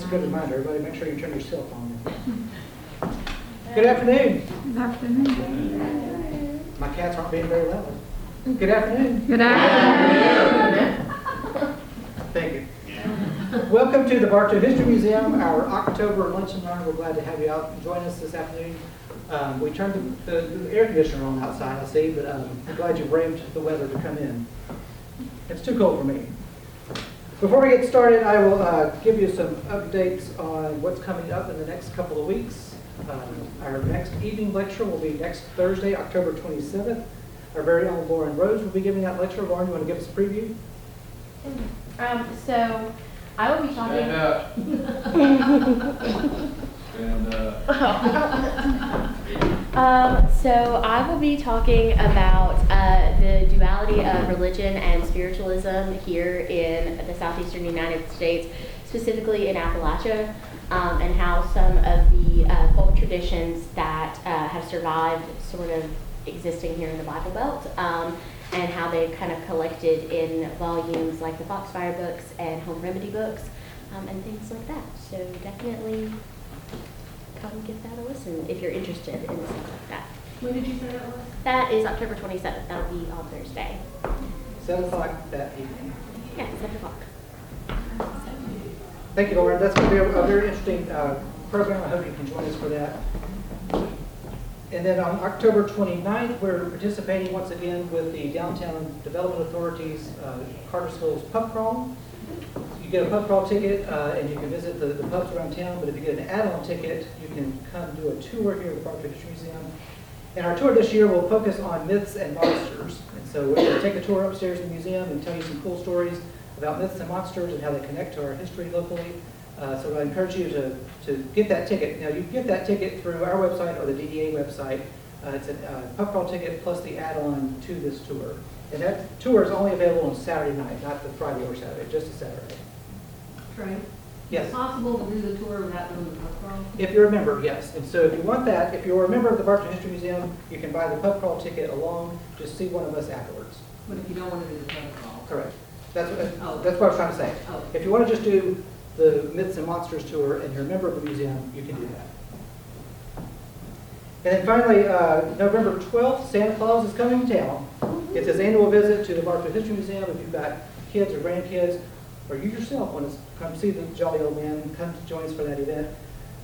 a good reminder. Everybody make sure you turn your cell phone in. Good afternoon. Good afternoon. My cats aren't being very loud. Good afternoon. Good afternoon. Thank you. Welcome to the Bartow History Museum, our October lunch and learn. We're glad to have you out and join us this afternoon. We turned the air conditioner on outside, I see, but I'm glad you braved the weather to come in. It's too cold for me. Before we get started, I will give you some updates on what's coming up in the next couple of weeks. Our next evening lecture will be next Thursday, October 27th. Our very own Lauren Rose will be giving that lecture. Lauren, you want to give us a preview? So I will be talking. Stand up. Stand up. So I will be talking about the duality of religion and spiritualism here in the southeastern United States, specifically in Appalachia, and how some of the folk traditions that have survived sort of existing here in the Bible Belt, and how they've kind of collected in volumes like the Foxfire books and Home Remedy books, and things like that. So definitely come give that a listen if you're interested in stuff like that. When did you say that was? That is October 27th. That'll be on Thursday. 7 o'clock that evening. Yeah, 7 o'clock. Thank you, Lauren. That's going to be a very interesting program. I hope you can join us for that. And then on October 29th, we're participating once again with the Downtown Development Authority's Cartersville's pub crawl. You get a pub crawl ticket and you can visit the pubs around town, but if you get an add-on ticket, you can come do a tour here at the Bartow History Museum. And our tour this year will focus on myths and monsters. And so we're going to take a tour upstairs in the museum and tell you some cool stories about myths and monsters and how they connect to our history locally. So I encourage you to get that ticket. Now you can get that ticket through our website or the DDA website. It's a pub crawl ticket plus the add-on to this tour. And that tour is only available on Saturday night, not the Friday or Saturday, just a Saturday. Trey? Yes. Is it possible to do the tour without doing the pub crawl? If you're a member, yes. And so if you want that, if you're a member of the Bartow History Museum, you can buy the pub crawl ticket alone. Just see one of us afterwards. But if you don't want to do the pub crawl? Correct. That's what I Oh. was trying to say. Oh. If you want to just do the Myths and Monsters tour and you're a member of the museum, you can do that. And then finally, November 12th, Santa Claus is coming to town. It's his annual visit to the Bartow History Museum. If you've got kids or grandkids, or you yourself want to come see the jolly old man, come to join us for that event.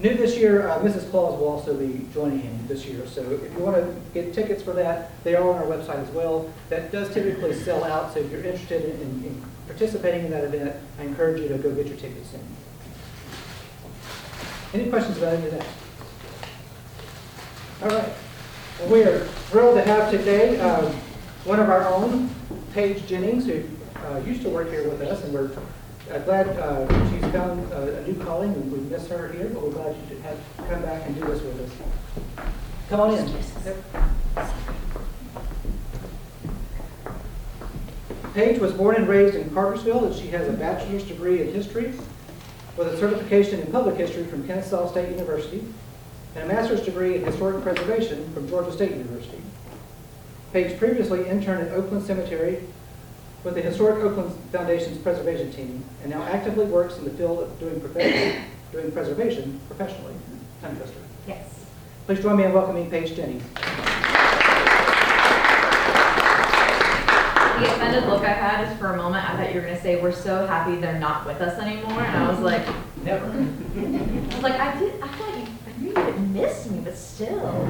New this year, Mrs. Claus will also be joining him this year. So if you want to get tickets for that, they are on our website as well. That does typically sell out, so if you're interested in participating in that event, I encourage you to go get your tickets soon. Any questions about any of that? All right. Well, we are thrilled to have today one of our own, Paige Jennings, who used to work here with us, and we're glad she's found a new calling, and we miss her here, but we're glad she should come back and do this with us. Come on in. Yep. Paige was born and raised in Cartersville, and she has a bachelor's degree in history with a certification in public history from Kennesaw State University and a master's degree in historic preservation from Georgia State University. Paige previously interned at Oakland Cemetery with the Historic Oakland Foundation's preservation team, and now actively works in the field of doing preservation professionally. Tongue twister. Yes. Please join me in welcoming Paige Jennings. The offended look I had is for a moment, I thought you were going to say, we're so happy they're not with us anymore. And I was like, Never. I was like, I knew you didn't miss me, but still.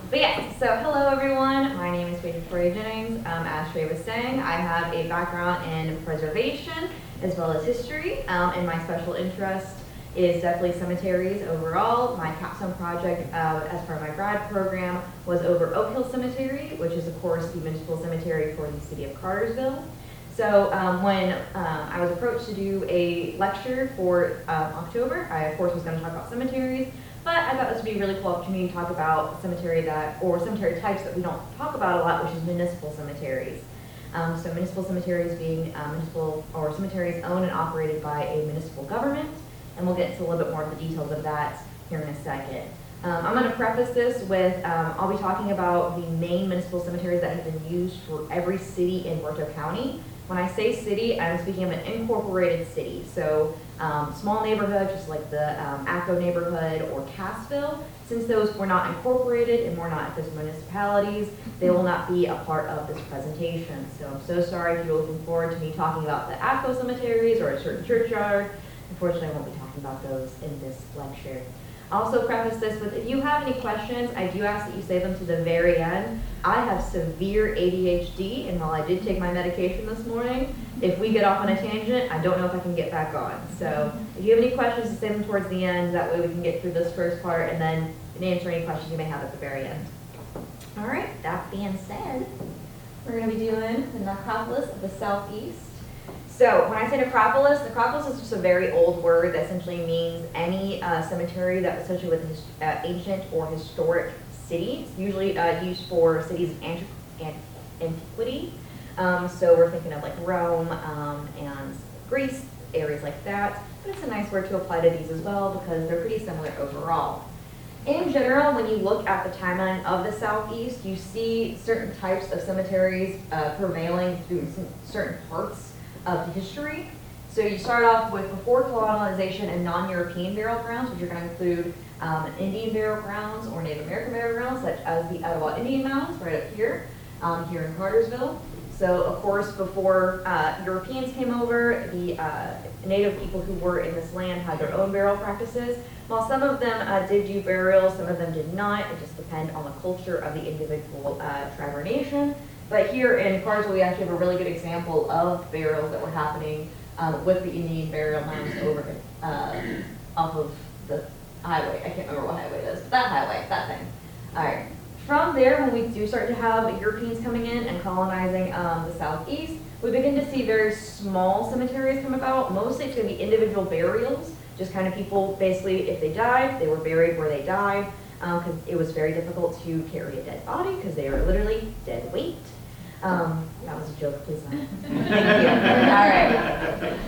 But yeah, so hello everyone. My name is Paige Jennings. As Trey was saying, I have a background in preservation as well as history, and my special interest is definitely cemeteries overall. My capstone project as part of my grad program was over Oak Hill Cemetery, which is of course the municipal cemetery for the city of Cartersville. So when I was approached to do a lecture for October, I of course was going to talk about cemeteries, but I thought this would be a really cool opportunity to talk about cemetery cemetery types that we don't talk about a lot, which is municipal cemeteries. So municipal cemeteries being cemeteries owned and operated by a municipal government, and we'll get into a little bit more of the details of that here in a second. I'm going to preface this with, I'll be talking about the main municipal cemeteries that have been used for every city in Bartow County. When I say city, I'm speaking of an incorporated city. So small neighborhood, just like the Acco neighborhood or Cassville, since those were not incorporated and were not as municipalities, they will not be a part of this presentation. So I'm so sorry if you're looking forward to me talking about the Acco cemeteries or a certain churchyard. Unfortunately, I won't be talking about those in this lecture. I'll also preface this with, if you have any questions, I do ask that you save them to the very end. I have severe ADHD, and while I did take my medication this morning, if we get off on a tangent, I don't know if I can get back on. So if you have any questions, save them towards the end. That way we can get through this first part and then answer any questions you may have at the very end. All right, that being said, we're going to be doing the Necropolis of the Southeast. So when I say necropolis is just a very old word that essentially means any cemetery that's associated with ancient or historic city. It's usually used for cities of antiquity. So we're thinking of like Rome and Greece, areas like that. But it's a nice word to apply to these as well because they're pretty similar overall. In general, when you look at the timeline of the Southeast, you see certain types of cemeteries prevailing through certain parts of the history. So you start off with before colonization and non-European burial grounds, which are going to include Indian burial grounds or Native American burial grounds, such as the Ottawa Indian Mounds right up here, here in Cartersville. So of course, before Europeans came over, the Native people who were in this land had their own burial practices. While some of them did do burials, some of them did not. It just depends on the culture of the individual tribe or nation. But here in Cartersville, we actually have a really good example of burials that were happening with the Indian burial mounds over off of the highway. I can't remember what highway it is, but that highway, that thing. All right. From there, when we do start to have Europeans coming in and colonizing the Southeast, we begin to see very small cemeteries come about. Mostly it's going to be individual burials, just kind of people, basically, if they died, they were buried where they died, because it was very difficult to carry a dead body because they are literally dead weight. That was a joke, please not. Thank you.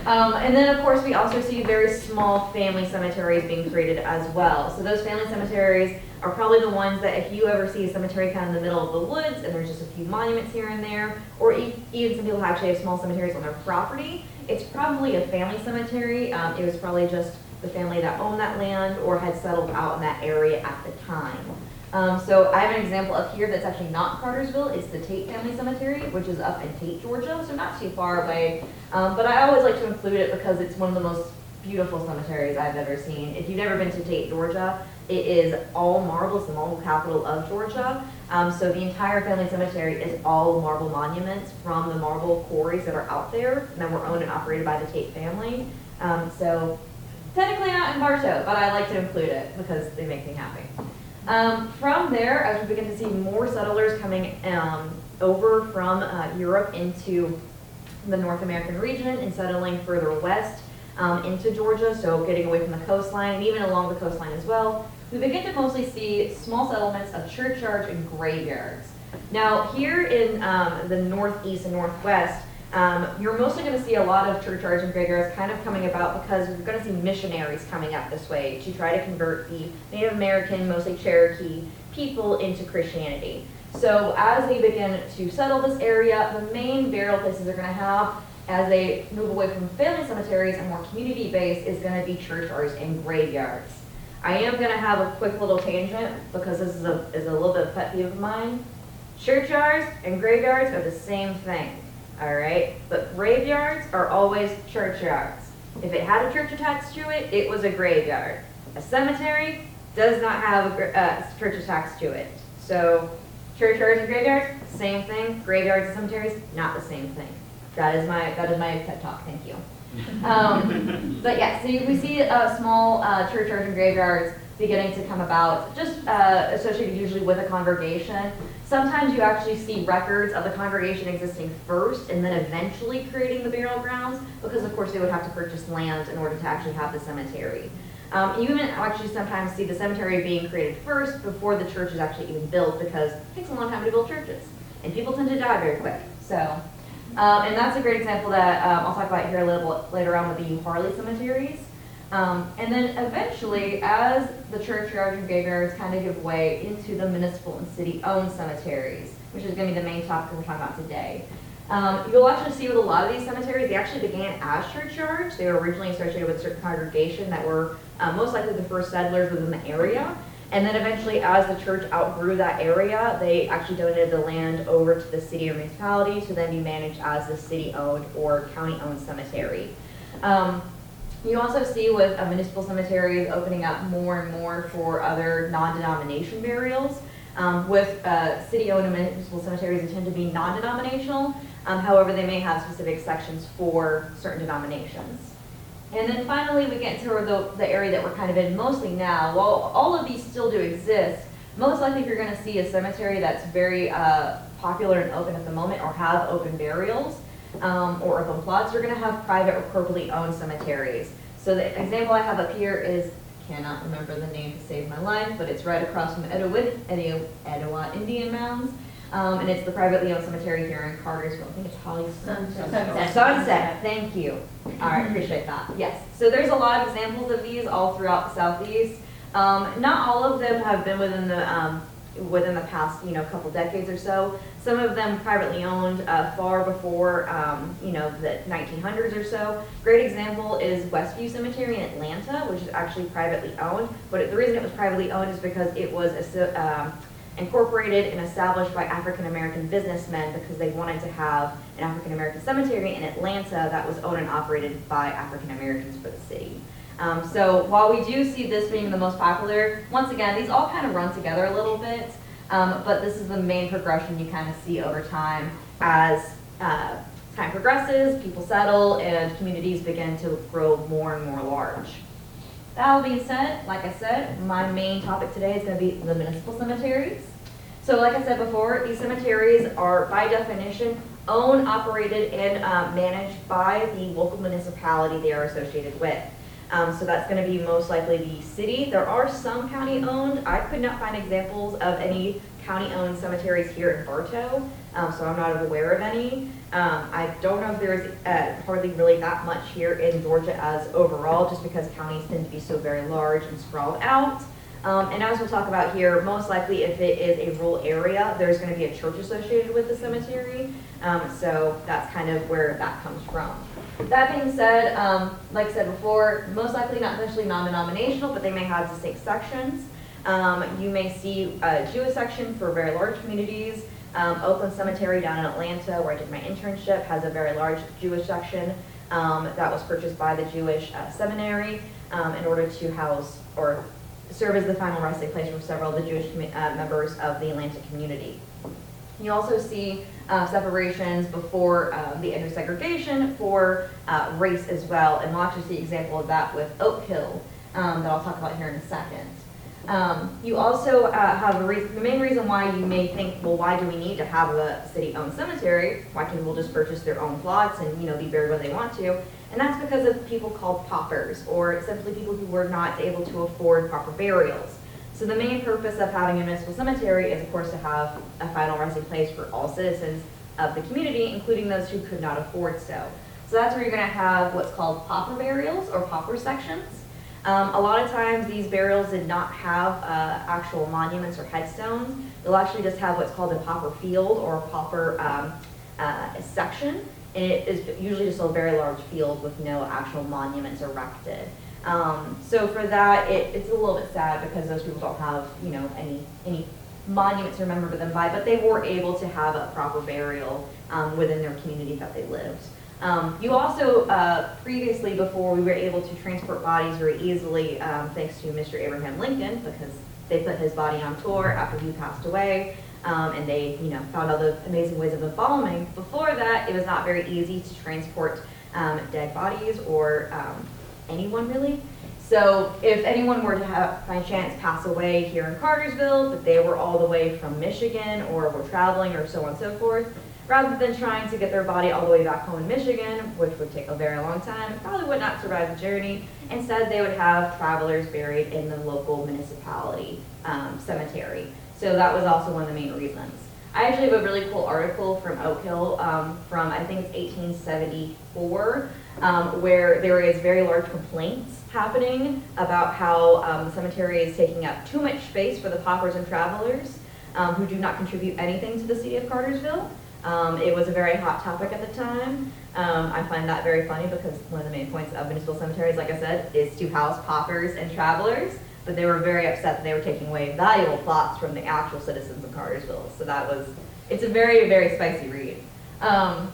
All right. And then, of course, we also see very small family cemeteries being created as well. So those family cemeteries are probably the ones that if you ever see a cemetery kind of in the middle of the woods and there's just a few monuments here and there, or even some people actually have small cemeteries on their property, it's probably a family cemetery. It was probably just the family that owned that land or had settled out in that area at the time. So I have an example up here that's actually not Cartersville. It's the Tate Family Cemetery, which is up in Tate, Georgia, so not too far away. But I always like to include it because it's one of the most beautiful cemeteries I've ever seen. If you've never been to Tate, Georgia, it is all marble. It's the marble capital of Georgia. So the entire family cemetery is all marble monuments from the marble quarries that are out there and that were owned and operated by the Tate family. So technically not in Bartow, but I like to include it because they make me happy. From there, as we begin to see more settlers coming over from Europe into the North American region and settling further west into Georgia, so getting away from the coastline and even along the coastline as well, we begin to mostly see small settlements of churchyards and graveyards. Now, here in the northeast and northwest, you're mostly going to see a lot of churchyards and graveyards kind of coming about because we're going to see missionaries coming up this way to try to convert the Native American, mostly Cherokee, people into Christianity. So as they begin to settle this area, the main burial places they're going to have as they move away from family cemeteries and more community-based is going to be churchyards and graveyards. I am going to have a quick little tangent because this is a little bit of a pet peeve of mine. Churchyards and graveyards are the same thing. All right, but graveyards are always churchyards. If it had a church attached to it, it was a graveyard. A cemetery does not have a church attached to it. So churchyards and graveyards, same thing. Graveyards and cemeteries, not the same thing. That is my TED talk. Thank you. But yeah, so we see small churchyards and graveyards beginning to come about, just associated usually with a congregation. Sometimes you actually see records of the congregation existing first and then eventually creating the burial grounds because of course they would have to purchase land in order to actually have the cemetery. You even actually sometimes see the cemetery being created first before the church is actually even built because it takes a long time to build churches and people tend to die very quick. So, and that's a great example that I'll talk about here a little bit later on with the Harley cemeteries. And then eventually, as the churchyards and graveyards kind of give way into the municipal and city-owned cemeteries, which is going to be the main topic we're talking about today. You'll actually see with a lot of these cemeteries, they actually began as churchyards. They were originally associated with a certain congregation that were most likely the first settlers within the area. And then eventually, as the church outgrew that area, they actually donated the land over to the city or municipality to then be managed as the city-owned or county-owned cemetery. You also see with municipal cemeteries opening up more and more for other non-denomination burials. With city-owned and municipal cemeteries, they tend to be non-denominational. However, they may have specific sections for certain denominations. And then finally, we get into the area that we're kind of in mostly now. While all of these still do exist, most likely if you're going to see a cemetery that's very popular and open at the moment or have open burials or open plots, you're going to have private or corporately owned cemeteries. So the example I have up here is, cannot remember the name to save my life, but it's right across from Etowah Indian Mounds. And it's the privately owned cemetery here in Cartersville. I think it's Holly Sunset. Thank you. All right, appreciate that. Yes. So there's a lot of examples of these all throughout the Southeast. Not all of them have been within the past, couple decades or so. Some of them privately owned far before, the 1900s or so. Great example is Westview Cemetery in Atlanta, which is actually privately owned. But the reason it was privately owned is because it was incorporated and established by African-American businessmen because they wanted to have an African-American cemetery in Atlanta that was owned and operated by African-Americans for the city. So while we do see this being the most popular, once again, these all kind of run together a little bit, but this is the main progression you kind of see over time as time progresses, people settle, and communities begin to grow more and more large. That all being said, like I said, my main topic today is going to be the municipal cemeteries. So like I said before, these cemeteries are by definition owned, operated, and managed by the local municipality they are associated with. So that's going to be most likely the city. There are some county owned. I could not find examples of any county owned cemeteries here in Bartow, so I'm not aware of any. I don't know if there's hardly really that much here in Georgia as overall, just because counties tend to be so very large and sprawled out. And as we'll talk about here, most likely if it is a rural area, there's going to be a church associated with the cemetery. So that's kind of where that comes from. That being said, like I said before, most likely not necessarily non-denominational, but they may have distinct sections. You may see a Jewish section for very large communities. Oakland Cemetery down in Atlanta, where I did my internship, has a very large Jewish section that was purchased by the Jewish seminary in order to house or serve as the final resting place for several of the Jewish members of the Atlanta community. You also see separations before the end of segregation for race as well, and we'll actually see an example of that with Oak Hill that I'll talk about here in a second. You also have the main reason why you may think, well, why do we need to have a city-owned cemetery? Why can't people just purchase their own plots and be buried where they want to? And that's because of people called paupers, or simply people who were not able to afford proper burials. So the main purpose of having a municipal cemetery is, of course, to have a final resting place for all citizens of the community, including those who could not afford so. So that's where you're going to have what's called pauper burials or pauper sections. A lot of times these burials did not have actual monuments or headstones. They'll actually just have what's called a pauper field or a pauper section. And it is usually just a very large field with no actual monuments erected. So for that, it's a little bit sad because those people don't have, any monuments to remember them by, but they were able to have a proper burial within their community that they lived. You also, previously, before we were able to transport bodies very easily, thanks to Mr. Abraham Lincoln, because they put his body on tour after he passed away, and they, found all the amazing ways of embalming. Before that, it was not very easy to transport dead bodies or anyone really. So if anyone were to by chance pass away here in Cartersville, but they were all the way from Michigan or were traveling or so on and so forth, rather than trying to get their body all the way back home in Michigan, which would take a very long time, and probably would not survive the journey, instead they would have travelers buried in the local municipality cemetery. So that was also one of the main reasons. I actually have a really cool article from Oak Hill from, I think it's 1874, where there is very large complaints happening about how the cemetery is taking up too much space for the paupers and travelers who do not contribute anything to the city of Cartersville. It was a very hot topic at the time. I find that very funny because one of the main points of municipal cemeteries, like I said, is to house paupers and travelers, but they were very upset that they were taking away valuable plots from the actual citizens of Cartersville. So it's a very, very spicy read. And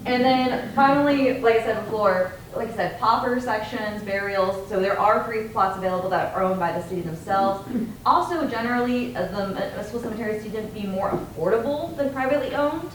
then finally, like I said before, pauper sections, burials, so there are free plots available that are owned by the city themselves. Also, generally, the municipal cemeteries tend to be more affordable than privately owned,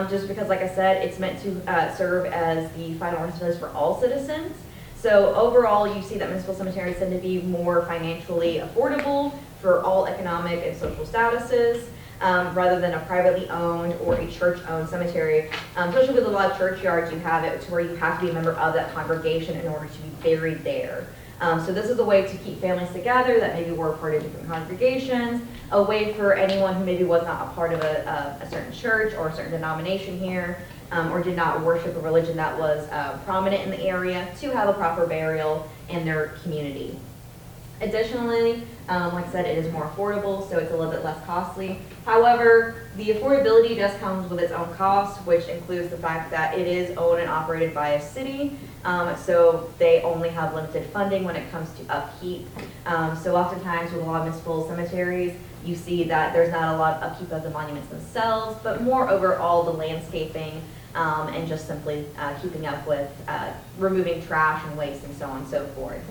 just because, like I said, it's meant to serve as the final resting place for all citizens. So overall, you see that municipal cemeteries tend to be more financially affordable for all economic and social statuses. Rather than a privately owned or a church-owned cemetery. Especially with a lot of churchyards, you have it to where you have to be a member of that congregation in order to be buried there. So this is a way to keep families together that maybe were a part of different congregations, a way for anyone who maybe was not a part of a certain church or a certain denomination here, or did not worship a religion that was prominent in the area, to have a proper burial in their community. Additionally, like I said, it is more affordable, so it's a little bit less costly. However, the affordability does come with its own cost, which includes the fact that it is owned and operated by a city, so they only have limited funding when it comes to upkeep. So oftentimes with a lot of municipal cemeteries, you see that there's not a lot of upkeep of the monuments themselves, but more overall the landscaping and just simply keeping up with removing trash and waste and so on and so forth.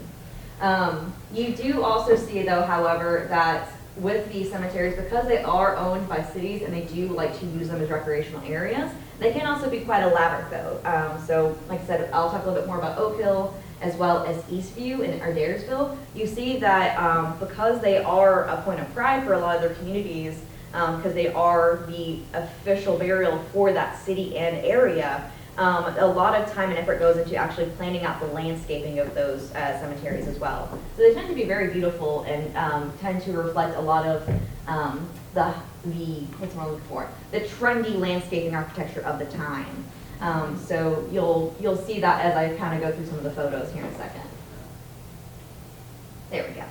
You do also see, though, however, that with these cemeteries, because they are owned by cities and they do like to use them as recreational areas, they can also be quite elaborate, though. So, like I said, I'll talk a little bit more about Oak Hill as well as Eastview and Adairsville. You see that because they are a point of pride for a lot of their communities, because they are the official burial for that city and area, a lot of time and effort goes into actually planning out the landscaping of those cemeteries as well. So they tend to be very beautiful and tend to reflect a lot of what's the word I'm looking for? The trendy landscaping architecture of the time. So you'll see that as I kind of go through some of the photos here in a second. There we go.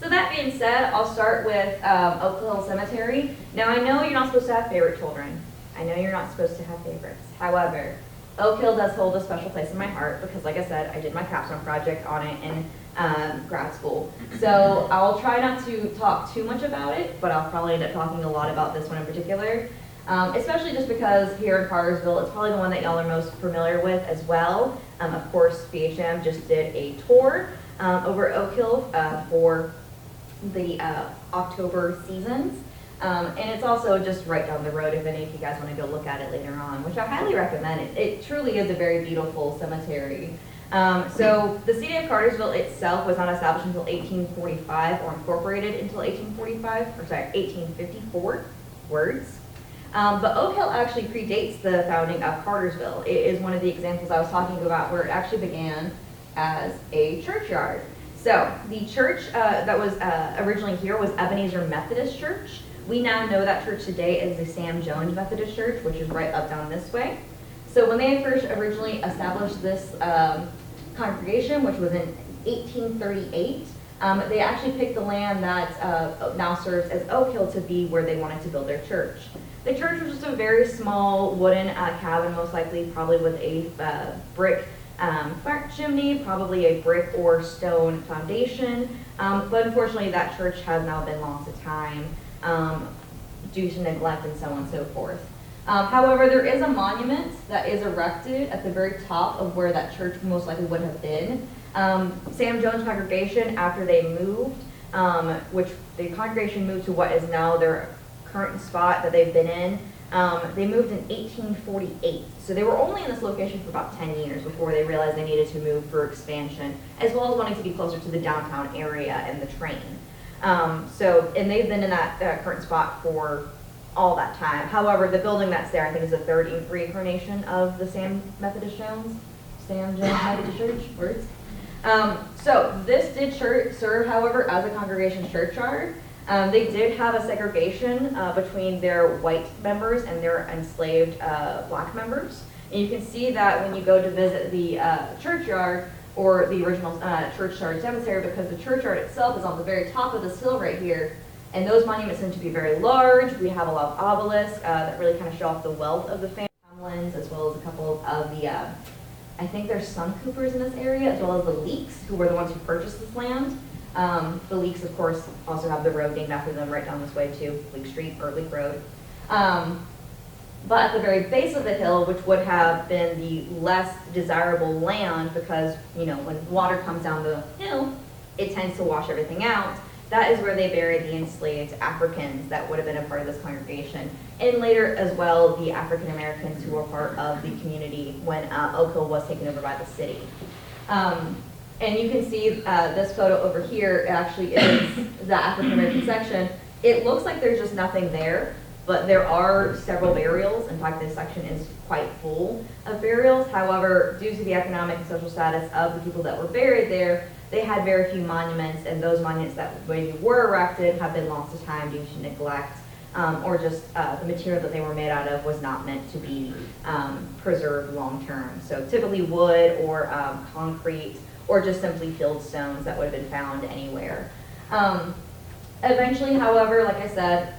So that being said, I'll start with Oak Hill Cemetery. Now I know you're not supposed to have favorite children. I know you're not supposed to have favorites. However, Oak Hill does hold a special place in my heart because, like I said, I did my capstone project on it in grad school. So I'll try not to talk too much about it, but I'll probably end up talking a lot about this one in particular, especially just because here in Cartersville, it's probably the one that y'all are most familiar with as well. Of course, BHM just did a tour over Oak Hill for the October seasons. And it's also just right down the road if any of you guys want to go look at it later on, which I highly recommend. It truly is a very beautiful cemetery. So the city of Cartersville itself was not established until 1845 or incorporated until 1854 words. But Oak Hill actually predates the founding of Cartersville. It is one of the examples I was talking about where it actually began as a churchyard. So the church that was originally here was Ebenezer Methodist Church. We now know that church today is the Sam Jones Methodist Church, which is right up down this way. So when they first originally established this congregation, which was in 1838, they actually picked the land that now serves as Oak Hill to be where they wanted to build their church. The church was just a very small wooden cabin, most likely probably with a brick fire chimney, probably a brick or stone foundation. But unfortunately, that church has now been lost to time. Due to neglect and so on and so forth. However, there is a monument that is erected at the very top of where that church most likely would have been. Sam Jones congregation, after they moved, which the congregation moved to what is now their current spot that they've been in, they moved in 1848. So they were only in this location for about 10 years before they realized they needed to move for expansion, as well as wanting to be closer to the downtown area and the train. And they've been in that current spot for all that time. However, the building that's there, I think, is the third reincarnation of the Sam Jones Methodist Church. Words. So this did serve, however, as a congregation's churchyard. They did have a segregation between their white members and their enslaved black members. And you can see that when you go to visit the churchyard, or the original churchyard cemetery, because the churchyard itself is on the very top of this hill right here, And those monuments tend to be very large. We have a lot of obelisks that really kind of show off the wealth of the families, as well as a couple of the, I think there's some Coopers in this area, as well as the Leaks, who were the ones who purchased this land. The Leaks, of course, also have the road named after them right down this way too, Leak Street or Leak Road. But at the very base of the hill, which would have been the less desirable land because, you know, when water comes down the hill, it tends to wash everything out. That is where they buried the enslaved Africans that would have been a part of this congregation. And later as well, the African Americans who were part of the community when Oak Hill was taken over by the city. And you can see this photo over here, it actually is the African American section. It looks like there's just nothing there, but there are several burials. In fact, this section is quite full of burials. However, due to the economic and social status of the people that were buried there, they had very few monuments, and those monuments that maybe were erected have been lost to time due to neglect, or just the material that they were made out of was not meant to be preserved long term. So typically wood or concrete, or just simply field stones that would have been found anywhere. Eventually, however, like I said,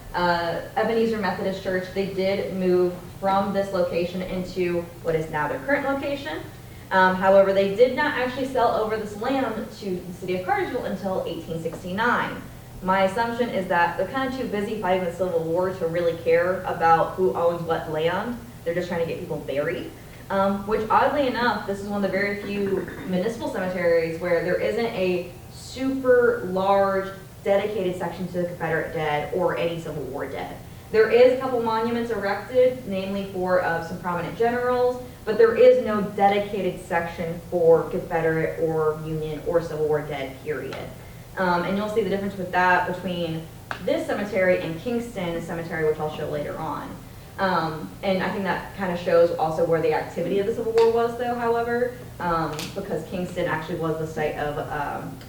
Ebenezer Methodist Church, they did move from this location into what is now their current location. However, they did not actually sell over this land to the city of Cartersville until 1869. My assumption is that they're kind of too busy fighting the Civil War to really care about who owns what land. They're just trying to get people buried. Which oddly enough, this is one of the very few municipal cemeteries where there isn't a super large dedicated section to the Confederate dead or any Civil War dead. There is a couple monuments erected, namely for some prominent generals, but there is no dedicated section for Confederate or Union or Civil War dead, period. And you'll see the difference with that between this cemetery and Kingston Cemetery, which I'll show later on. And I think that kind of shows also where the activity of the Civil War was, though, however, because Kingston actually was the site of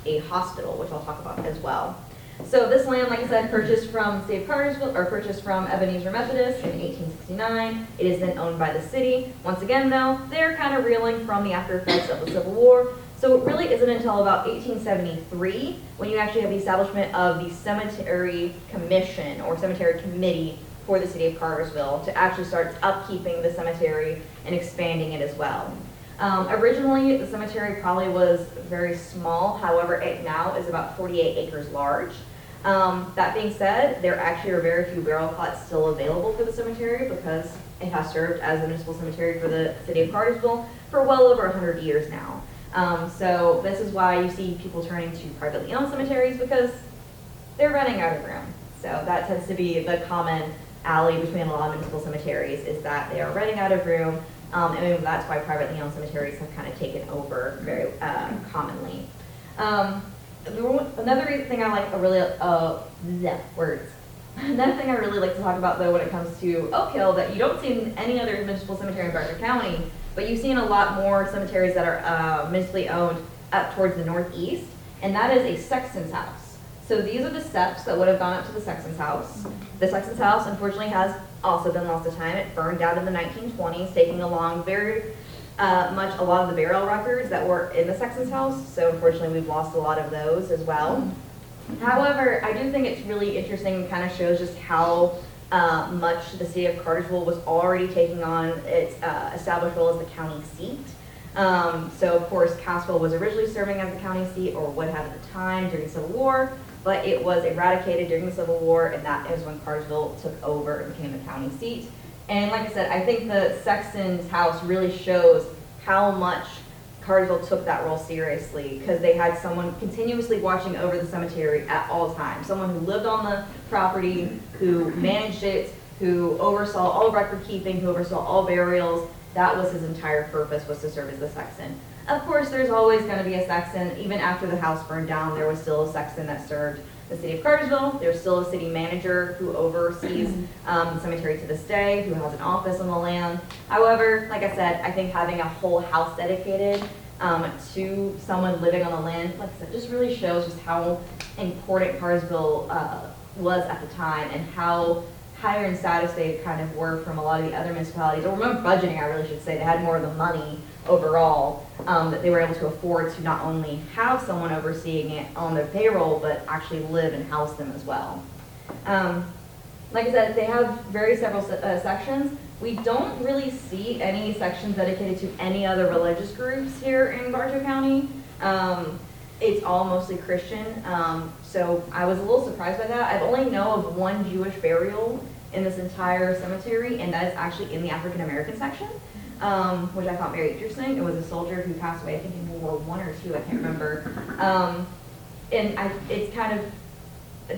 a hospital, which I'll talk about as well. So this land, like I said, purchased from the state of Cartersville, or purchased from Ebenezer Methodist in 1869. It is then owned by the city. Once again, though, they're kind of reeling from the after effects of the Civil War. So it really isn't until about 1873 when you actually have the establishment of the Cemetery Commission or Cemetery Committee for the city of Cartersville to actually start upkeeping the cemetery and expanding it as well. Originally, the cemetery probably was very small. However, it now is about 48 acres large. That being said, there actually are very few burial plots still available for the cemetery because it has served as a municipal cemetery for the city of Cartersville for well over 100 years now. So this is why you see people turning to privately owned cemeteries because they're running out of room. So that tends to be the common alley between a lot of municipal cemeteries is that they are running out of room. And that's why privately owned cemeteries have kind of taken over very commonly. Another thing I like Another thing I really like to talk about though when it comes to Oak Hill that you don't see in any other municipal cemetery in Bartow County, but you see in a lot more cemeteries that are municipally owned up towards the northeast, and that is a sexton's house. So these are the steps that would have gone up to the sexton's house. The sexton's house unfortunately has also been lost to time. It burned down in the 1920s, taking along very much a lot of the burial records that were in the sexton's house. So unfortunately we've lost a lot of those as well. However, I do think it's really interesting and kind of shows just how much the city of Cartersville was already taking on its established role as the county seat. So of course Cassville was originally serving as the county seat, or would have at the time during the Civil War, but it was eradicated during the Civil War, and that is when Cartersville took over and became the county seat. And like I said, I think the sexton's house really shows how much Cartersville took that role seriously, because they had someone continuously watching over the cemetery at all times, someone who lived on the property, who managed it, who oversaw all record keeping, who oversaw all burials. That was his entire purpose, was to serve as the sexton. Of course, there's always going to be a sexton. Even after the house burned down, there was still a sexton that served the city of Cartersville. There's still a city manager who oversees the cemetery to this day, who has an office on the land. However, like I said, I think having a whole house dedicated to someone living on the land, like I said, just really shows just how important Cartersville was at the time, and how higher in status they kind of were from a lot of the other municipalities, or remember budgeting, I really should say. They had more of the money overall that they were able to afford to not only have someone overseeing it on their payroll, but actually live and house them as well. Like I said, they have several sections. We don't really see any sections dedicated to any other religious groups here in Bartow County. It's all mostly Christian, so I was a little surprised by that. I've only know of one Jewish burial in this entire cemetery, and that is actually in the African American section, which I found very interesting. It was a soldier who passed away, I think in World War I or II, I can't remember. It's kind of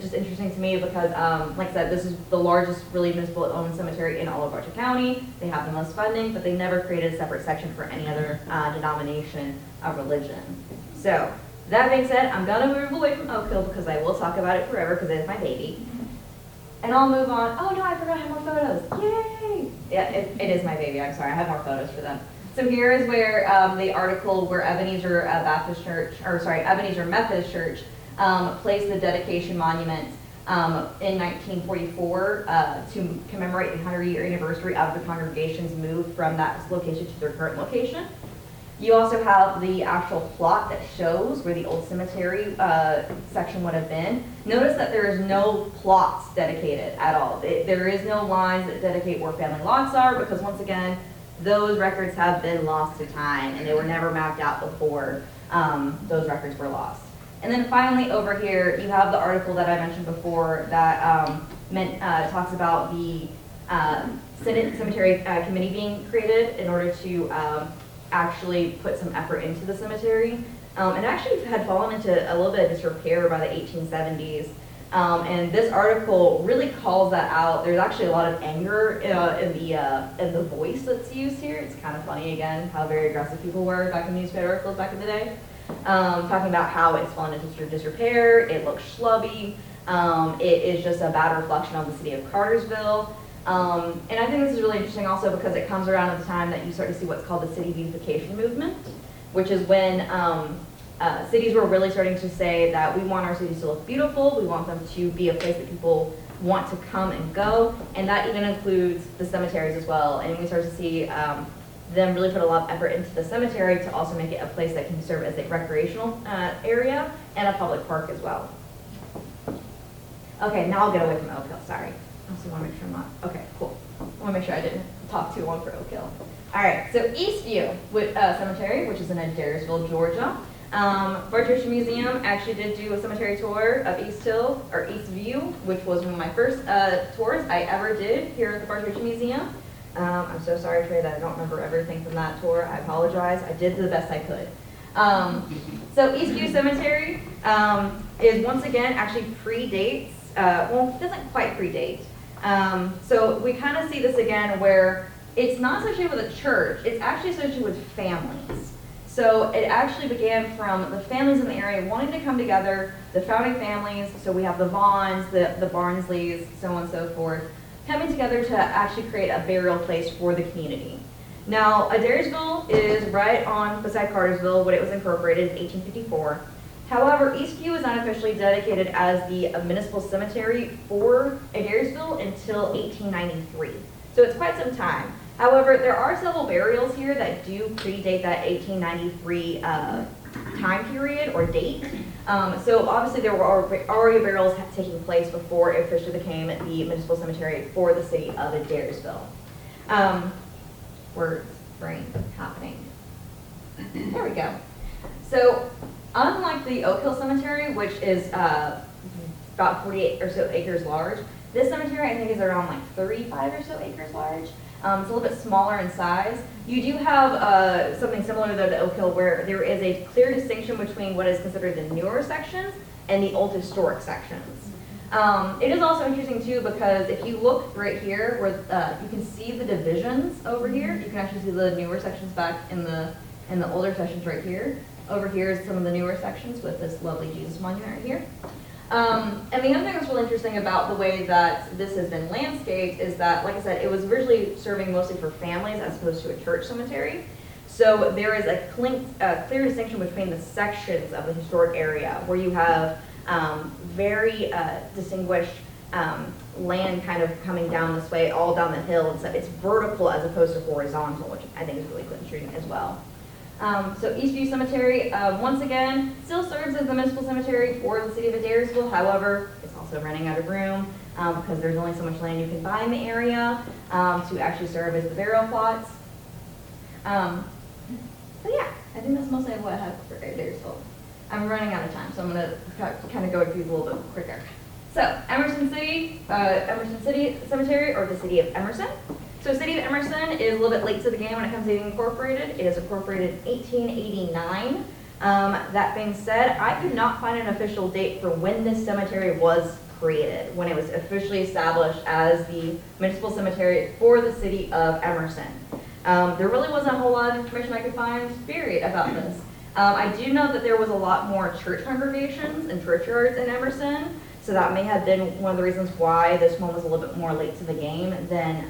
just interesting to me because, like I said, this is the largest really municipal-owned cemetery in all of Bartow County. They have the most funding, but they never created a separate section for any other denomination of religion. So, that being said, I'm gonna move away from Oak Hill because I will talk about it forever because it is my baby. And I'll move on. Oh no, I forgot I have more photos. Yay! Yeah, it is my baby. I'm sorry, I have more photos for them. So here is where the article where Ebenezer Ebenezer Methodist Church placed the dedication monument in 1944 to commemorate the 100-year anniversary of the congregation's move from that location to their current location. You also have the actual plot that shows where the old cemetery section would have been. Notice that there is no plots dedicated at all. There is no lines that dedicate where family lots are because once again, those records have been lost to time and they were never mapped out before those records were lost. And then finally over here, you have the article that I mentioned before that talks about the cemetery committee being created in order to actually put some effort into the cemetery. And actually had fallen into a little bit of disrepair by the 1870s. And this article really calls that out. There's actually a lot of anger in the voice that's used here. It's kind of funny again how very aggressive people were back in newspaper articles back in the day. Talking about how it's fallen into disrepair, it looks schlubby, it is just a bad reflection on the city of Cartersville. And I think this is really interesting also because it comes around at the time that you start to see what's called the city beautification movement, which is when cities were really starting to say that we want our cities to look beautiful, we want them to be a place that people want to come and go, and that even includes the cemeteries as well. And we start to see them really put a lot of effort into the cemetery to also make it a place that can serve as a recreational area and a public park as well. Okay, now I'll get away from Oak Hill, sorry. I also want to make sure I'm not, okay, cool. I want to make sure I didn't talk too long for Oak Hill. All right, so Eastview Cemetery, which is in Adairsville, Georgia. Bartow Museum actually did do a cemetery tour of Eastview, which was one of my first tours I ever did here at the Bartow Museum. I'm so sorry, Trey, that I don't remember everything from that tour. I apologize. I did the best I could. So Eastview Cemetery is once again actually predates, well, it doesn't quite predate. So we kind of see this again where it's not associated with a church, it's actually associated with families. So it actually began from the families in the area wanting to come together, the founding families, so we have the Vaughns, the Barnsleys, so on and so forth, coming together to actually create a burial place for the community. Now, Adairsville is right on beside Cartersville when it was incorporated in 1854. However, Eastview is not officially dedicated as the municipal cemetery for Adairsville until 1893. So it's quite some time. However, there are several burials here that do predate that 1893 time period or date. So obviously there were already burials taking place before it officially became the municipal cemetery for the city of Adairsville. Words, brain, happening. There we go. So unlike the Oak Hill Cemetery, which is about 48 or so acres large, this cemetery I think is around like 35 or so acres large. It's a little bit smaller in size. You do have something similar though to Oak Hill where there is a clear distinction between what is considered the newer sections and the old historic sections. It is also interesting too because if you look right here where you can see the divisions over here, you can actually see the newer sections back in the older sections right here. Over here is some of the newer sections with this lovely Jesus monument right here. And the other thing that's really interesting about the way that this has been landscaped is that, like I said, it was originally serving mostly for families as opposed to a church cemetery. So there is a clear distinction between the sections of the historic area where you have very distinguished land kind of coming down this way, all down the hill, and so it's vertical as opposed to horizontal, which I think is really interesting as well. So Eastview Cemetery, once again, still serves as the municipal cemetery for the city of Adairsville. However, it's also also running out of room because there's only so much land you can buy in the area to actually serve as the burial plots. But yeah, I think that's mostly what I have for Adairsville. I'm running out of time, so I'm going to kind of go through these a little bit quicker. So, Emerson City Cemetery, or the City of Emerson. So, City of Emerson is a little bit late to the game when it comes to being incorporated. It is incorporated in 1889. That being said, I could not find an official date for when this cemetery was created, when it was officially established as the municipal cemetery for the City of Emerson. There really wasn't a whole lot of information I could find, period, about this. I do know that there was a lot more church congregations and churchyards in Emerson, so that may have been one of the reasons why this one was a little bit more late to the game than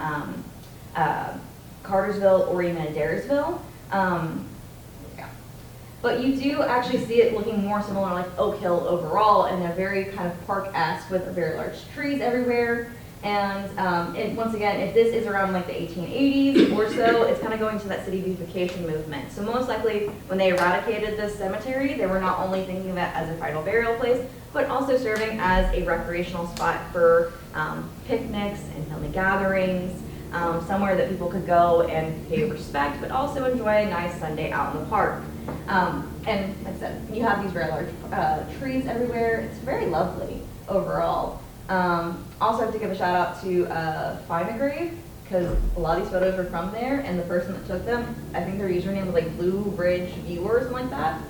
Cartersville or even Adairsville. Yeah. But you do actually see it looking more similar like Oak Hill overall, and they're very kind of park-esque with very large trees everywhere. And once again, if this is around like the 1880s or so, it's kind of going to that city beautification movement. So most likely, when they eradicated this cemetery, they were not only thinking of it as a final burial place, but also serving as a recreational spot for picnics and family gatherings, somewhere that people could go and pay respect, but also enjoy a nice Sunday out in the park. And like I said, you have these very large trees everywhere. It's very lovely overall. Also have to give a shout out to Find a Grave, because a lot of these photos were from there, and the person that took them, I think their username was like Blue Bridge View or something like that.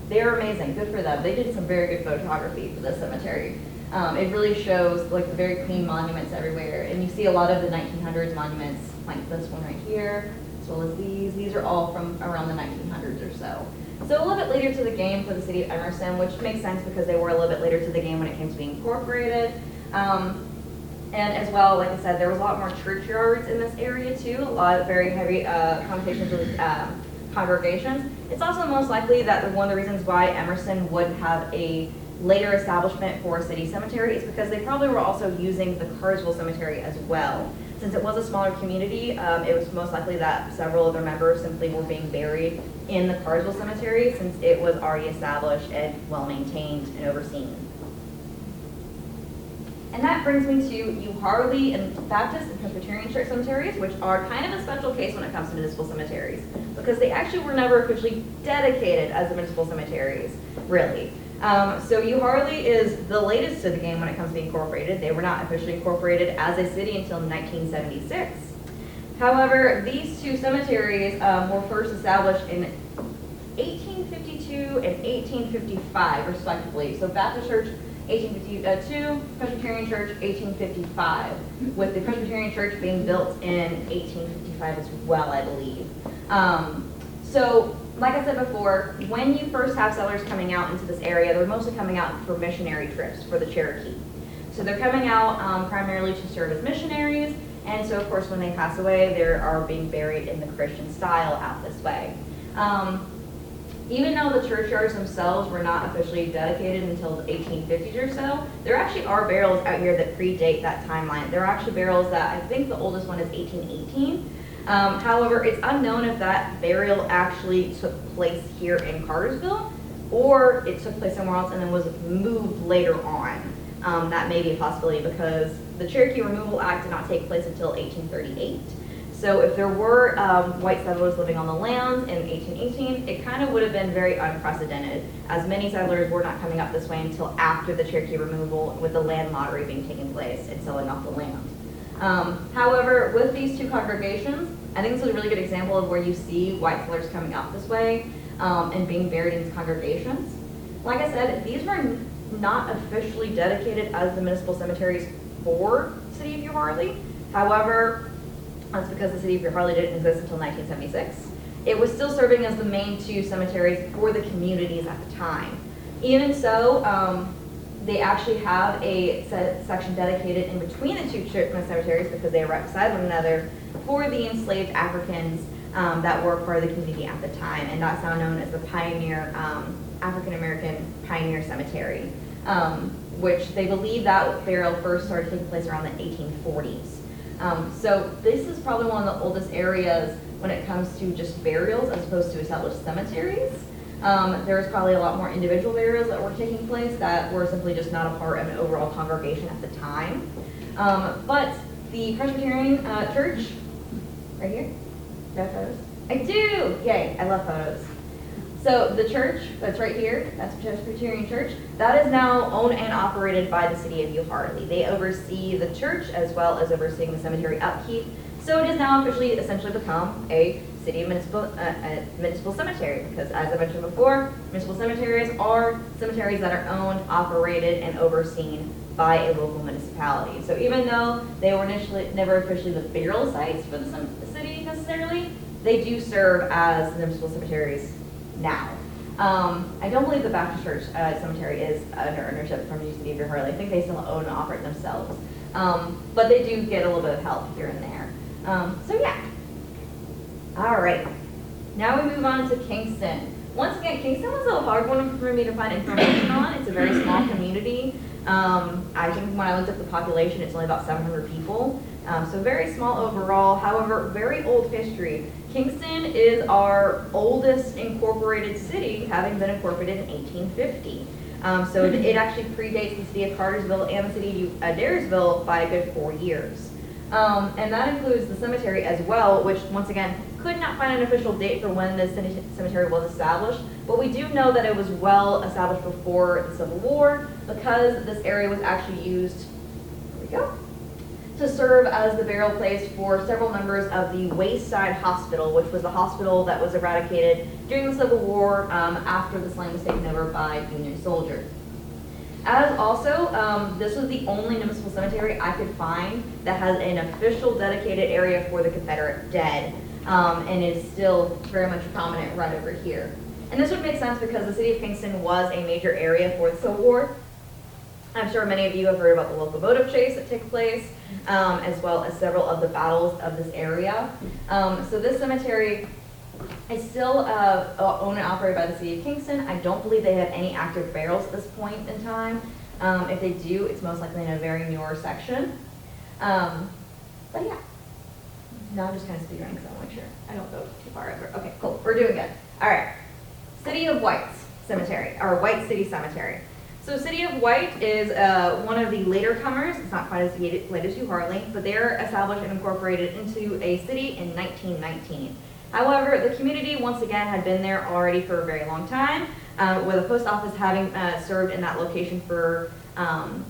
They are amazing, good for them. They did some very good photography for this cemetery. It really shows like the very clean monuments everywhere, and you see a lot of the 1900s monuments, like this one right here, as well as these. These are all from around the 1900s or so. So a little bit later to the game for the City of Emerson, which makes sense because they were a little bit later to the game when it came to being incorporated. And as well, like I said, there was a lot more churchyards in this area too, a lot of very heavy connotations with congregations. It's also most likely that one of the reasons why Emerson would have a later establishment for a city cemetery is because they probably were also using the Cartersville Cemetery as well. Since it was a smaller community, it was most likely that several of their members simply were being buried in the Cartersville Cemetery since it was already established and well maintained and overseen. And that brings me to U Harley and Baptist and Presbyterian Church cemeteries, which are kind of a special case when it comes to municipal cemeteries, because they actually were never officially dedicated as the municipal cemeteries, really. So U Harley is the latest to the game when it comes to being incorporated. They were not officially incorporated as a city until 1976. However, these two cemeteries were first established in 1852 and 1855, respectively. So Baptist Church 1852, Presbyterian Church 1855, with the Presbyterian Church being built in 1855 as well, I believe. So, like I said before, when you first have settlers coming out into this area, they're mostly coming out for missionary trips for the Cherokee. So they're coming out primarily to serve as missionaries, and so of course when they pass away, they are being buried in the Christian style out this way. Even though the churchyards themselves were not officially dedicated until the 1850s or so, there actually are burials out here that predate that timeline. There are actually burials that I think the oldest one is 1818. However, it's unknown if that burial actually took place here in Cartersville or it took place somewhere else and then was moved later on. That may be a possibility because the Cherokee Removal Act did not take place until 1838. So if there were white settlers living on the land in 1818, it kind of would have been very unprecedented, as many settlers were not coming up this way until after the Cherokee removal, with the land lottery being taking place and selling off the land. However, with these two congregations, I think this is a really good example of where you see white settlers coming up this way and being buried in these congregations. Like I said, these were not officially dedicated as the municipal cemeteries for the City of U Harley. However, that's because the City of U Harley didn't exist until 1976. It was still serving as the main two cemeteries for the communities at the time. Even so, they actually have a section dedicated in between the two cemeteries because they are right beside one another for the enslaved Africans that were part of the community at the time, and that's now known as the Pioneer, African American Pioneer Cemetery, which they believe that burial first started taking place around the 1840s. So this is probably one of the oldest areas when it comes to just burials as opposed to established cemeteries. There was probably a lot more individual burials that were taking place that were simply just not a part of an overall congregation at the time. But the Presbyterian church, right here, do I have photos? I do! Yay, I love photos. So the church that's right here, that's Presbyterian Church, that is now owned and operated by the city of Harley. They oversee the church as well as overseeing the cemetery upkeep. So it has now officially essentially become a city municipal cemetery, because as I mentioned before, municipal cemeteries are cemeteries that are owned, operated, and overseen by a local municipality. So even though they were initially never officially the burial sites for the city necessarily, they do serve as municipal cemeteries now. I don't believe the Baptist Church Cemetery is under ownership from the city of Harley. I think they still own and operate themselves. But they do get a little bit of help here and there. So yeah. All right. Now we move on to Kingston. Once again, Kingston was a hard one for me to find information on. It's a very small community. I think when I looked at the population, it's only about 700 people. So very small overall, however, very old history. Kingston is our oldest incorporated city, having been incorporated in 1850. So it actually predates the city of Cartersville and the city of Adairsville by a good 4 years. And that includes the cemetery as well, which once again, could not find an official date for when this cemetery was established, but we do know that it was well established before the Civil War, because this area was actually used, here we go, to serve as the burial place for several members of the Wayside Hospital, which was the hospital that was eradicated during the Civil War after the slang was taken over by Union soldiers. As also, this was the only municipal cemetery I could find that has an official dedicated area for the Confederate dead, and is still very much prominent right over here. And this would make sense because the city of Kingston was a major area for the Civil War. I'm sure many of you have heard about the locomotive chase that took place, as well as several of the battles of this area. So this cemetery is still owned and operated by the city of Kingston. I don't believe they have any active burials at this point in time. If they do, it's most likely in a very newer section. But yeah, now I'm just kind of speedrunning because I want to make sure I don't go too far over. Okay, cool, we're doing good. All right, City of White's Cemetery, or White City Cemetery. So City of White is one of the later comers. It's not quite as late as New Harley, but they're established and incorporated into a city in 1919. However, the community, once again, had been there already for a very long time, with the post office having served in that location for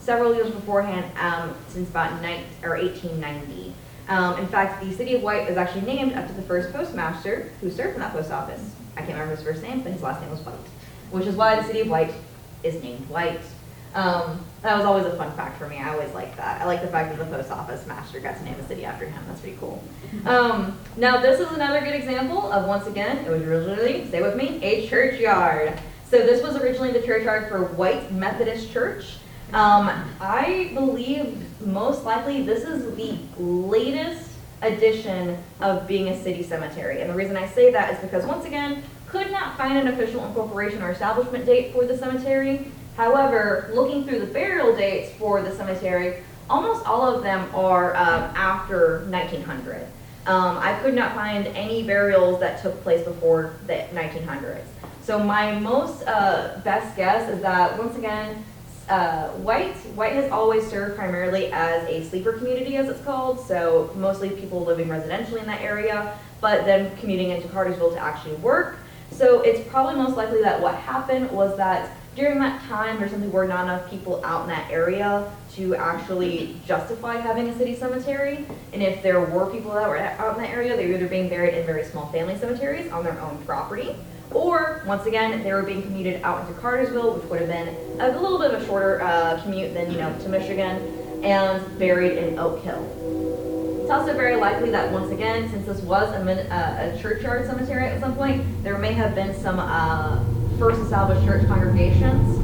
several years beforehand, since about 1890. In fact, the City of White is actually named after the first postmaster who served in that post office. I can't remember his first name, but his last name was White, which is why the City of White is named White. That was always a fun fact for me. I always liked that. I like the fact that the post office master got to name a city after him. That's pretty cool. Now this is another good example of, once again, it was originally, stay with me, a churchyard. So this was originally the churchyard for White Methodist Church. I believe most likely this is the latest edition of being a city cemetery. And the reason I say that is because, once again, could not find an official incorporation or establishment date for the cemetery. However, looking through the burial dates for the cemetery, almost all of them are after 1900. I could not find any burials that took place before the 1900s. So my most best guess is that, once again, White has always served primarily as a sleeper community, as it's called, so mostly people living residentially in that area, but then commuting into Cartersville to actually work. So it's probably most likely that what happened was that during that time, there simply were not enough people out in that area to actually justify having a city cemetery. And if there were people that were out in that area, they were either being buried in very small family cemeteries on their own property, or, once again, they were being commuted out into Cartersville, which would have been a little bit of a shorter commute than, to Michigan, and buried in Oak Hill. It's also very likely that, once again, since this was a churchyard cemetery at some point, there may have been some first established church congregations.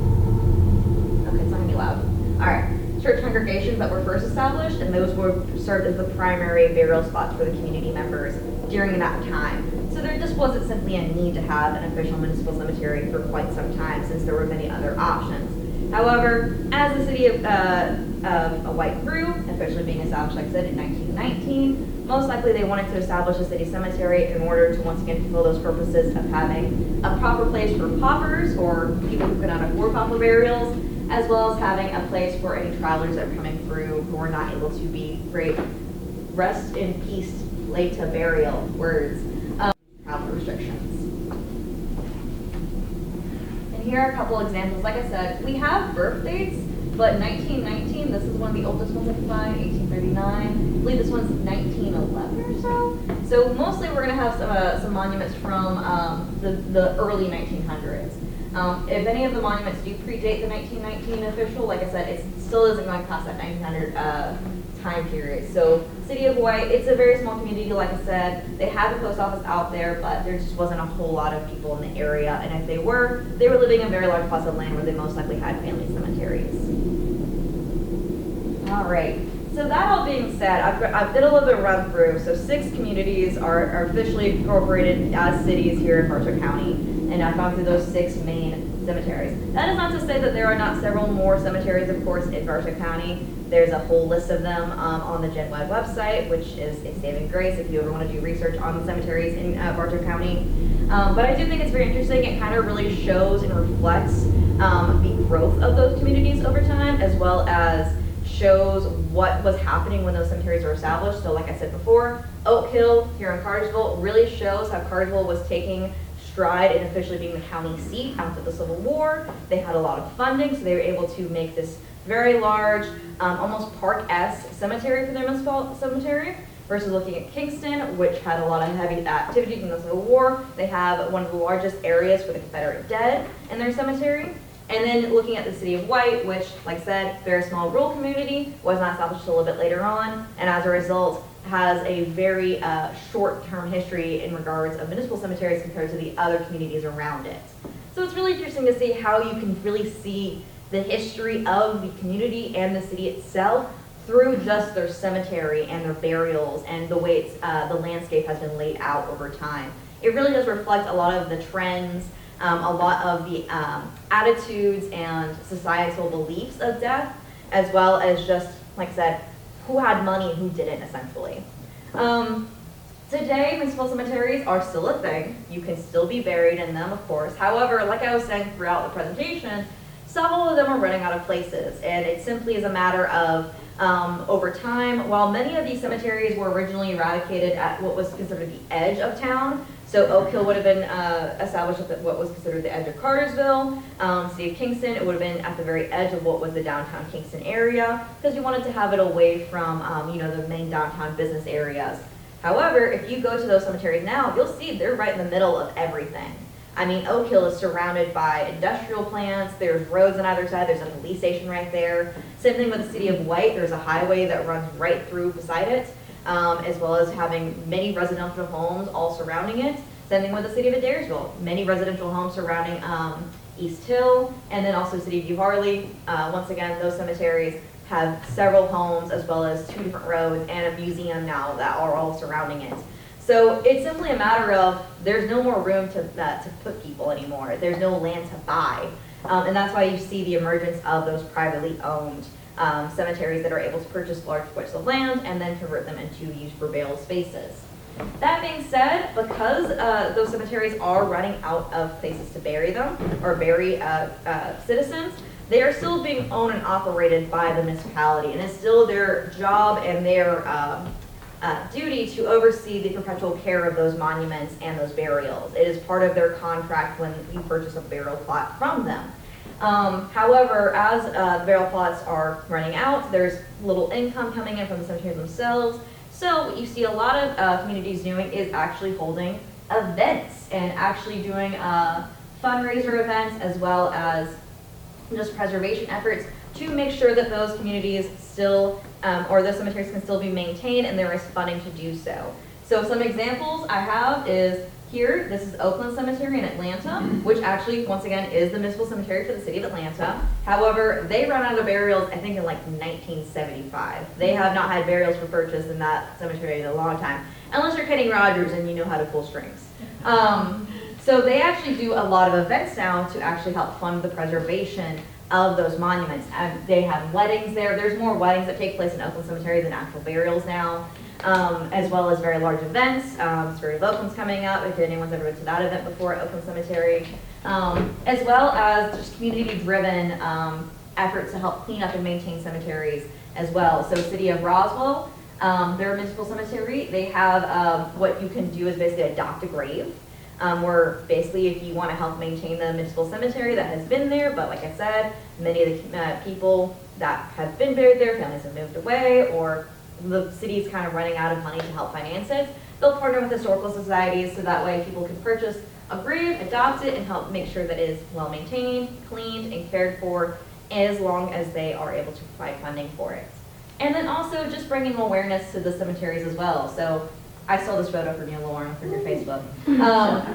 Okay, it's not gonna be loud. All right, church congregations that were first established, and those were served as the primary burial spots for the community members during that time. So there just wasn't simply a need to have an official municipal cemetery for quite some time, since there were many other options. However, as the city of of a white crew, officially being established, like I said, in 1919. Most likely they wanted to establish a city cemetery in order to once again fulfill those purposes of having a proper place for paupers or people who could not afford pauper burials, as well as having a place for any travelers that are coming through who are not able to be great rest in peace, laid to burial words, travel restrictions. And here are a couple examples. Like I said, we have birth dates, but 1919, this is one of the oldest ones I can find, 1839. I believe this one's 1911 or so. So mostly we're going to have some monuments from the early 1900s. If any of the monuments do predate the 1919 official, like I said, it still isn't going to pass that 1900 time period. So City of White, it's a very small community, like I said. They had the post office out there, but there just wasn't a whole lot of people in the area. And if they were living in very large plots of land where they most likely had family cemeteries. All right. So that all being said, I've did a little bit of run through. So 6 communities are officially incorporated as cities here in Bartow County. And I've gone through those 6 main cemeteries. That is not to say that there are not several more cemeteries, of course, in Bartow County. There's a whole list of them on the GenWed website, which is a saving grace if you ever want to do research on the cemeteries in Bartow County. But I do think it's very interesting. It kind of really shows and reflects the growth of those communities over time, as well as shows what was happening when those cemeteries were established. So like I said before, Oak Hill here in Cartersville really shows how Cartersville was taking stride in officially being the county seat after the Civil War. They had a lot of funding, so they were able to make this very large, almost park-esque cemetery for their municipal cemetery, versus looking at Kingston, which had a lot of heavy activity from the Civil War. They have one of the largest areas for the Confederate dead in their cemetery. And then looking at the City of White, which, like I said, very small rural community, was not established until a little bit later on, and as a result, has a very short-term history in regards of municipal cemeteries compared to the other communities around it. So it's really interesting to see how you can really see the history of the community and the city itself through just their cemetery and their burials and the way the landscape has been laid out over time. It really does reflect a lot of the trends, a lot of the attitudes and societal beliefs of death, as well as just, like I said, who had money and who didn't, essentially. Today, municipal cemeteries are still a thing. You can still be buried in them, of course. However, like I was saying throughout the presentation, several of them are running out of places, and it simply is a matter of over time, while many of these cemeteries were originally eradicated at what was considered the edge of town, so Oak Hill would have been established at what was considered the edge of Cartersville. City of Kingston, it would have been at the very edge of what was the downtown Kingston area, because you wanted to have it away from the main downtown business areas. However, if you go to those cemeteries now, you'll see they're right in the middle of everything. I mean, Oak Hill is surrounded by industrial plants, there's roads on either side, there's a police station right there. Same thing with the City of White, there's a highway that runs right through beside it, as well as having many residential homes all surrounding it. Same thing with the City of Adairsville, many residential homes surrounding East Hill, and then also City of View Harley. Once again, those cemeteries have several homes as well as 2 different roads and a museum now that are all surrounding it. So it's simply a matter of there's no more room to put people anymore. There's no land to buy. And that's why you see the emergence of those privately owned cemeteries that are able to purchase large quits of land and then convert them into use for burial spaces. That being said, because those cemeteries are running out of places to bury them or bury citizens, they are still being owned and operated by the municipality, and it's still their job and their duty to oversee the perpetual care of those monuments and those burials. It is part of their contract when you purchase a burial plot from them. However, as burial plots are running out, there's little income coming in from the cemeteries themselves. So what you see a lot of communities doing is actually holding events and actually doing fundraiser events as well as just preservation efforts to make sure that those communities still, or those cemeteries can still be maintained and there is funding to do so. So some examples I have is here, this is Oakland Cemetery in Atlanta, which actually, once again, is the municipal cemetery for the city of Atlanta. However, they ran out of burials, I think, in like 1975. They have not had burials for purchase in that cemetery in a long time, unless you're Kenny Rogers and you know how to pull strings. So they actually do a lot of events now to actually help fund the preservation of those monuments. They have weddings there. There's more weddings that take place in Oakland Cemetery than actual burials now, as well as very large events. Story of Oakland's coming up, if anyone's ever been to that event before at Oakland Cemetery, as well as just community-driven efforts to help clean up and maintain cemeteries as well. So City of Roswell, their municipal cemetery, they have what you can do is basically adopt a grave. Where basically if you want to help maintain the municipal cemetery that has been there, but like I said, many of the people that have been buried there, families have moved away, or the city's kind of running out of money to help finance it, they'll partner with historical societies so that way people can purchase a grave, adopt it, and help make sure that it is well maintained, cleaned, and cared for as long as they are able to provide funding for it. And then also just bringing awareness to the cemeteries as well. So I stole this photo from you, Lauren, from your Facebook.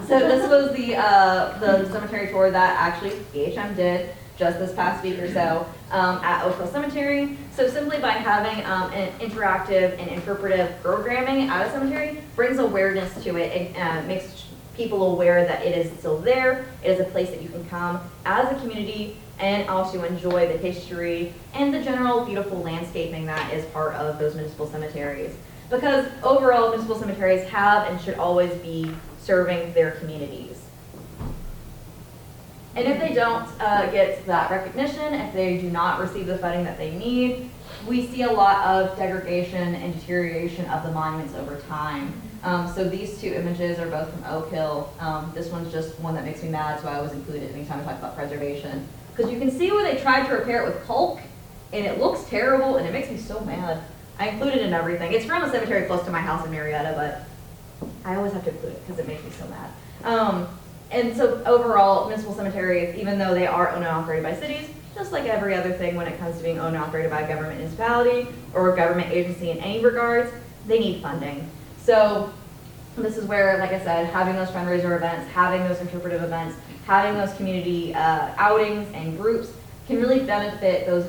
So this was the cemetery tour that actually BHM did just this past week or so at Oakville Cemetery. So simply by having an interactive and interpretive programming at a cemetery brings awareness to it and makes people aware that it is still there. It is a place that you can come as a community and also enjoy the history and the general beautiful landscaping that is part of those municipal cemeteries. Because overall, municipal cemeteries have and should always be serving their communities. And if they don't get that recognition, if they do not receive the funding that they need, we see a lot of degradation and deterioration of the monuments over time. So these two images are both from Oak Hill. This one's just one that makes me mad, so I always include it anytime I talk about preservation. Because you can see where they tried to repair it with caulk, and it looks terrible, and it makes me so mad. I include it in everything. It's from a cemetery close to my house in Marietta, but I always have to include it because it makes me so mad. And so overall, municipal cemeteries, even though they are owned and operated by cities, just like every other thing when it comes to being owned and operated by a government municipality or a government agency in any regards, they need funding. So this is where, like I said, having those fundraiser events, having those interpretive events, having those community outings and groups can really benefit those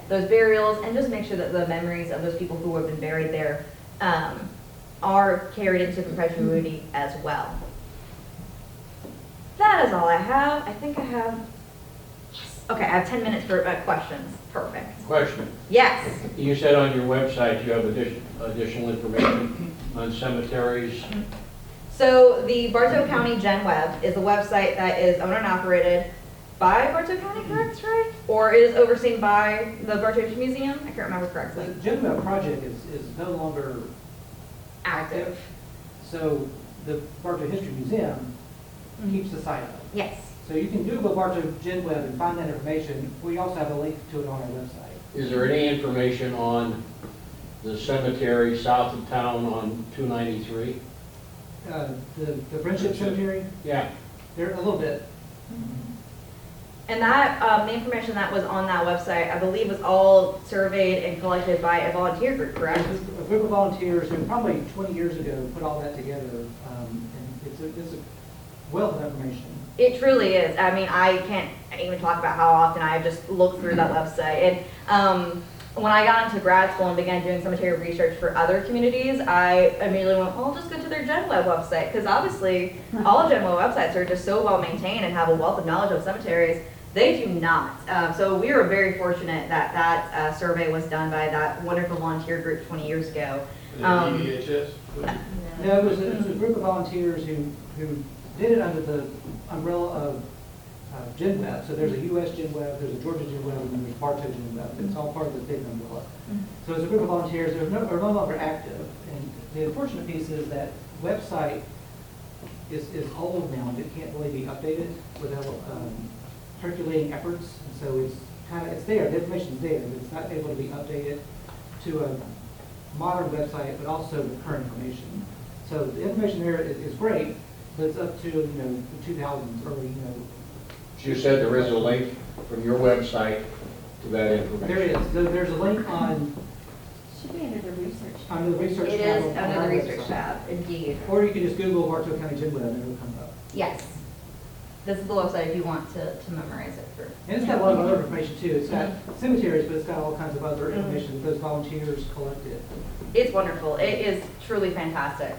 burials and just make sure that the memories of those people who have been buried there are carried into perpetuity as well. That is all I have. I think I have, okay, I have 10 minutes for questions. Perfect. Question. Yes. You said on your website you have additional information on cemeteries. So the Bartow County Gen Web is a website that is owned and operated by Bartow County, correct, right? Or it is overseen by the Bartow History Museum? I can't remember correctly. The Gen Web project is no longer Active. so the Bartow History Museum keeps the site up. Yes. So you can Google Bartow Gen Web and find that information. We also have a link to it on our website. Is there any information on the cemetery south of town on 293? The Friendship Cemetery, Yeah. there a little bit. And that, the information that was on that website, I believe was all surveyed and collected by a volunteer group, correct? It was a group of volunteers who probably 20 years ago put all that together, and it's a wealth of information. It truly is. I mean, I can't even talk about how often I just look through that website. And when I got into grad school and began doing cemetery research for other communities, I immediately went, well, I'll just go to their GenWeb website, because obviously all GenWeb websites are just so well maintained and have a wealth of knowledge of cemeteries. They do not. So we were very fortunate that that survey was done by that wonderful volunteer group 20 years ago. DHS? No, it was a group of volunteers who did it under the umbrella of GenWeb. So there's a U.S. GenWeb, there's a Georgia GenWeb, and then there's Bartow GenWeb. It's all part of the big umbrella. So it's a group of volunteers. They're no longer active. And the unfortunate piece is that website is old now and it can't really be updated without circulating efforts. And so it's there. The information's there, but it's not able to be updated to a modern website, but also with current information. So the information there is great, but it's up to the 2000s, early. You said there is a link from your website to that information. There is. There's a link on Should be under the research. under the research It tab. is on under our the research website. tab, indeed. Or you can just Google Bartow County GenWeb and it'll come up. Yes. This is the website if you want to memorize it for. And it's got a lot of other information too. It's got cemeteries, but it's got all kinds of other information that those volunteers collected. It's wonderful. It is truly fantastic.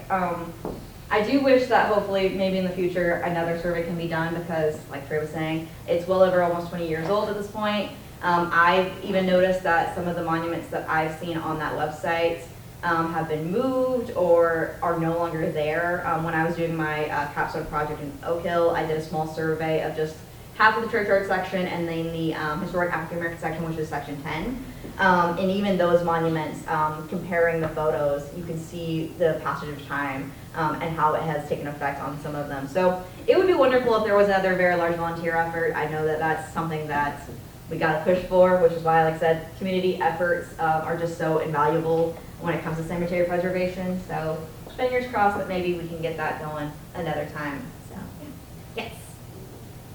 I do wish that hopefully maybe in the future another survey can be done because, like Trey was saying, it's well over almost 20 years old at this point. I've even noticed that some of the monuments that I've seen on that website have been moved or are no longer there. When I was doing my capstone project in Oak Hill, I did a small survey of just half of the churchyard section and then the historic African American section, which is section 10. And even those monuments, comparing the photos, you can see the passage of time and how it has taken effect on some of them. So it would be wonderful if there was another very large volunteer effort. I know that that's something that we got to push for, which is why, like I said, community efforts are just so invaluable when it comes to cemetery preservation. So fingers crossed that maybe we can get that going another time. So, yeah. Yes.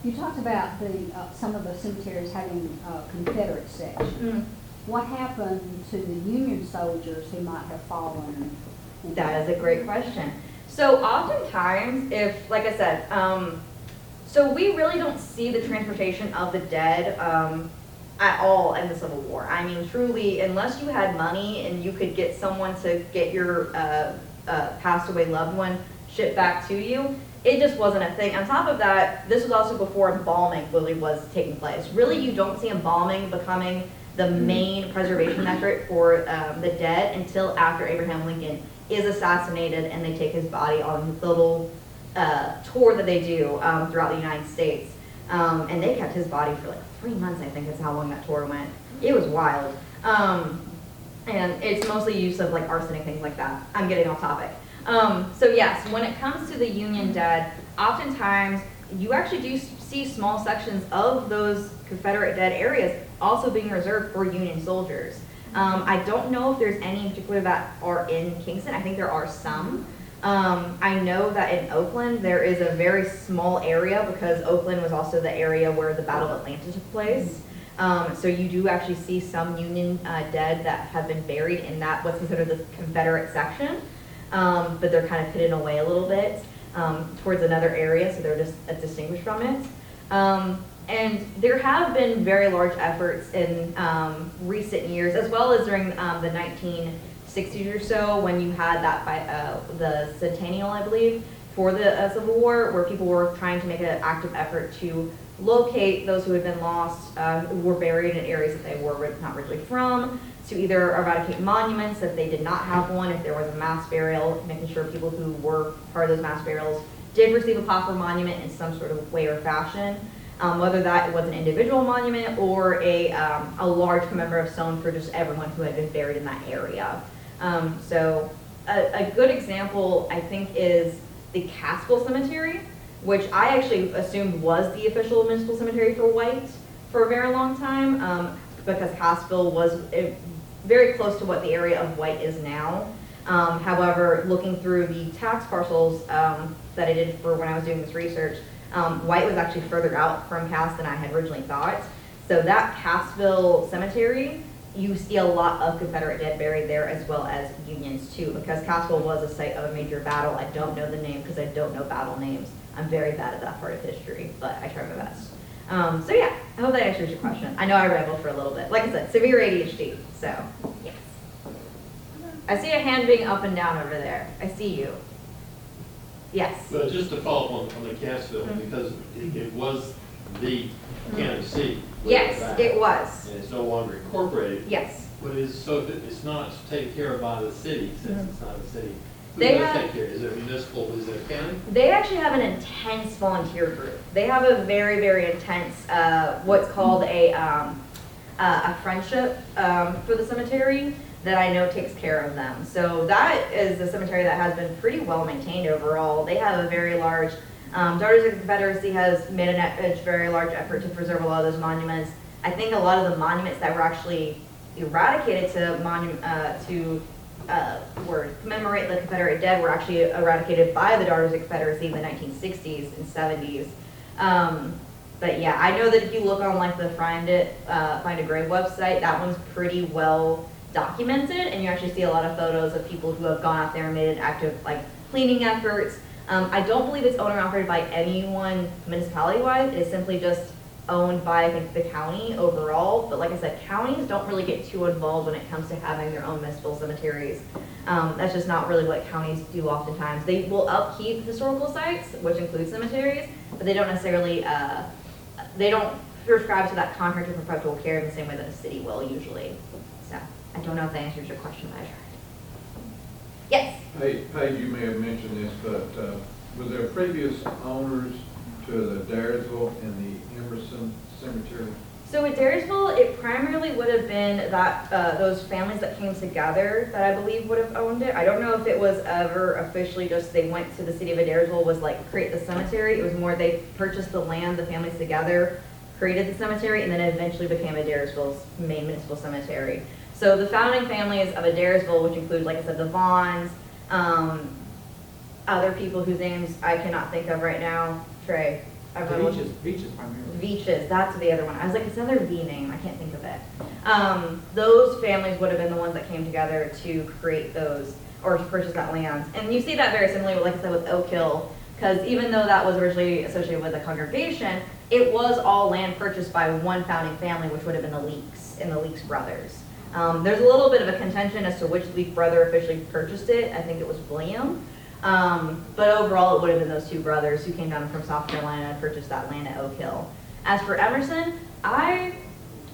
You talked about some of the cemeteries having a Confederate section. What happened to the Union soldiers who might have fallen? That is a great question. So oftentimes, if, like I said, so we really don't see the transportation of the dead at all in the Civil War. I mean, truly, unless you had money and you could get someone to get your passed away loved one shipped back to you, it just wasn't a thing. On top of that, this was also before embalming really was taking place. Really, you don't see embalming becoming the main preservation effort for the dead until after Abraham Lincoln is assassinated and they take his body on the little tour that they do throughout the United States. And they kept his body for like 3 months, I think is how long that tour went. It was wild. And it's mostly use of like arsenic, things like that. I'm getting off topic. So yes, when it comes to the Union dead, oftentimes you actually do see small sections of those Confederate dead areas also being reserved for Union soldiers. I don't know if there's any in particular that are in Kingston. I think there are some. I know that in Oakland there is a very small area because Oakland was also the area where the Battle of Atlanta took place. So you do actually see some Union dead that have been buried in that what's considered the Confederate section, but they're kind of hidden away a little bit towards another area, so they're just distinguished from it. And there have been very large efforts in recent years, as well as during the 1960s or so, when you had that the centennial, I believe, for the Civil War, where people were trying to make an active effort to locate those who had been lost, who were buried in areas that they were not originally from, to either eradicate monuments if they did not have one, if there was a mass burial, making sure people who were part of those mass burials did receive a proper monument in some sort of way or fashion. Whether that was an individual monument or a large commemorative stone for just everyone who had been buried in that area. So a good example, I think, is the Cartersville Cemetery, which I actually assumed was the official municipal cemetery for White for a very long time, because Cartersville was very close to what the area of White is now. However, looking through the tax parcels that I did for when I was doing this research, White was actually further out from Cass than I had originally thought. So that Cartersville Cemetery, you see a lot of Confederate dead buried there, as well as Unions too, because Cartersville was a site of a major battle. I don't know the name because I don't know battle names. I'm very bad at that part of history, but I try my best. So yeah, I hope that answers your question. I know I rambled for a little bit. Like I said, severe ADHD, so yes. I see a hand being up and down over there. I see you. Yes. But just to follow up on the Cartersville, because it was the county seat. Yes, it was. And it's no longer incorporated. Yes. But it's not taken care of by the city, since it's not a city. Who They does have- take care? Is it municipal, is it a county? They actually have an intense volunteer group. They have a very, very intense, what's called a friendship for the cemetery that I know takes care of them. So that is a cemetery that has been pretty well maintained overall. They have a very large, Daughters of the Confederacy has made a very large effort to preserve a lot of those monuments. I think a lot of the monuments that were actually eradicated to commemorate the Confederate dead were actually eradicated by the Daughters of the Confederacy in the 1960s and 70s. But yeah, I know that if you look on like the Find a Grave website, that one's pretty well documented, and you actually see a lot of photos of people who have gone out there and made an active like cleaning efforts. I don't believe it's owned or operated by anyone municipality-wise. It is simply just owned by, I think, the county overall, but like I said, counties don't really get too involved when it comes to having their own municipal cemeteries. That's just not really what counties do oftentimes. They will upkeep historical sites, which includes cemeteries, but they don't necessarily, they don't prescribe to that contract of perpetual care in the same way that a city will usually. So, I don't know if that answers your question, but I tried. Yes? Hey, Paige, you may have mentioned this, but was there previous owners to the Adairsville and the Emerson cemetery? So at Adairsville, it primarily would have been that those families that came together that I believe would have owned it. I don't know if it was ever officially just they went to the city of Adairsville was like create the cemetery. It was more they purchased the land, the families together, created the cemetery, and then it eventually became Adairsville's main municipal cemetery. So the founding families of Adairsville, which include, like I said, the Vaughns, other people whose names I cannot think of right now. Trey. Beaches primarily. Beaches, that's the other one. I was like, it's another V name, I can't think of it. Those families would have been the ones that came together to create those, or to purchase that land. And you see that very similarly, like I said, with Oak Hill, because even though that was originally associated with a congregation, it was all land purchased by one founding family, which would have been the Leaks and the Leaks brothers. There's a little bit of a contention as to which Leak brother officially purchased it. I think it was William. But overall, it would have been those two brothers who came down from South Carolina and purchased that land at Oak Hill. As for Emerson, I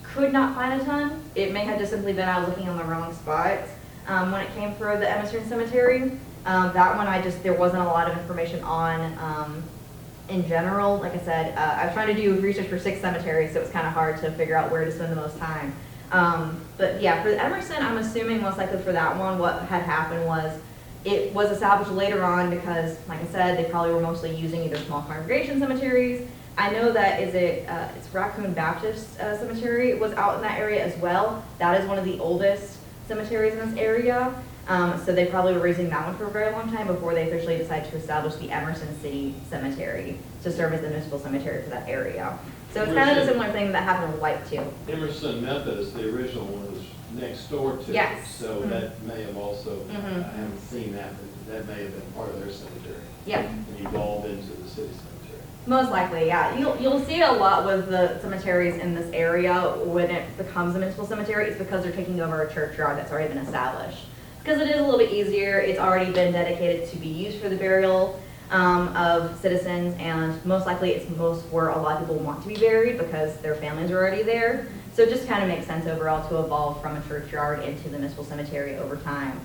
could not find a ton. It may have just simply been I was looking on the wrong spot when it came for the Emerson Cemetery. That one, there wasn't a lot of information on in general. Like I said, I was trying to do research for 6 cemeteries, so it was kind of hard to figure out where to spend the most time. But yeah, for Emerson, I'm assuming most likely for that one, what had happened was it was established later on because, like I said, they probably were mostly using either small congregation cemeteries. I know that it's Raccoon Baptist Cemetery was out in that area as well. That is one of the oldest cemeteries in this area. So they probably were raising that one for a very long time before they officially decided to establish the Emerson City Cemetery to serve as the municipal cemetery for that area. So it's kind of a similar thing that happened with White too. Emerson Methodist, the original one, was next door to it. Yes. So that may have also, I haven't seen that, but that may have been part of their cemetery. Yep. And evolved into the city cemetery. Most likely, yeah. You'll see it a lot with the cemeteries in this area when it becomes a municipal cemetery. It's because they're taking over a churchyard that's already been established. Because it is a little bit easier. It's already been dedicated to be used for the burial of citizens, and most likely it's where a lot of people want to be buried because their families are already there. So it just kind of makes sense overall to evolve from a churchyard into the municipal cemetery over time.